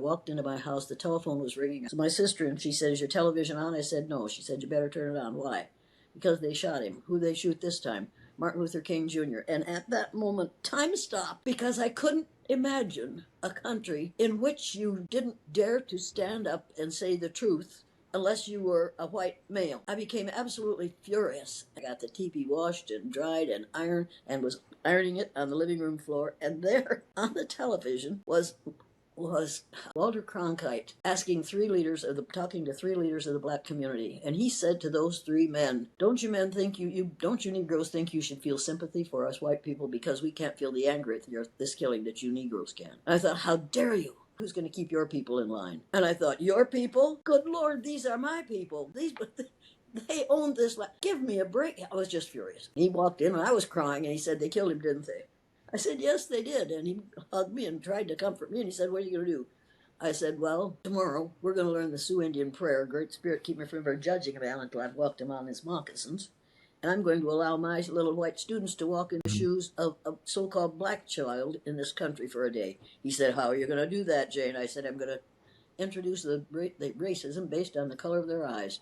walked into my house. The telephone was ringing. So my sister, and she said, "Is your television on?" I said, "No." She said, "You better turn it on." Why? Because they shot him. Who they shoot this time? Martin Luther King Jr. And at that moment, time stopped because I couldn't imagine a country in which you didn't dare to stand up and say the truth unless you were a white male. I became absolutely furious. I got the teepee washed and dried and ironed and was ironing it on the living room floor. And there on the television was Walter Cronkite talking to 3 leaders of the black community, and he said to those 3 men, "Don't you men think don't you Negroes think you should feel sympathy for us white people because we can't feel the anger at this killing that you Negroes can?" And I thought, how dare you? Who's going to keep your people in line? And I thought, your people? Good Lord, these are my people. They owned this land. Give me a break. I was just furious. He walked in and I was crying, and he said, "They killed him, didn't they?" I said, "Yes, they did." And he hugged me and tried to comfort me. And he said, "What are you going to do?" I said, "Well, tomorrow we're going to learn the Sioux Indian prayer. Great Spirit, keep me from ever judging a man until I've walked him on his moccasins. And I'm going to allow my little white students to walk in the shoes of a so-called black child in this country for a day." He said, "How are you going to do that, Jane?" I said, "I'm going to introduce the racism based on the color of their eyes.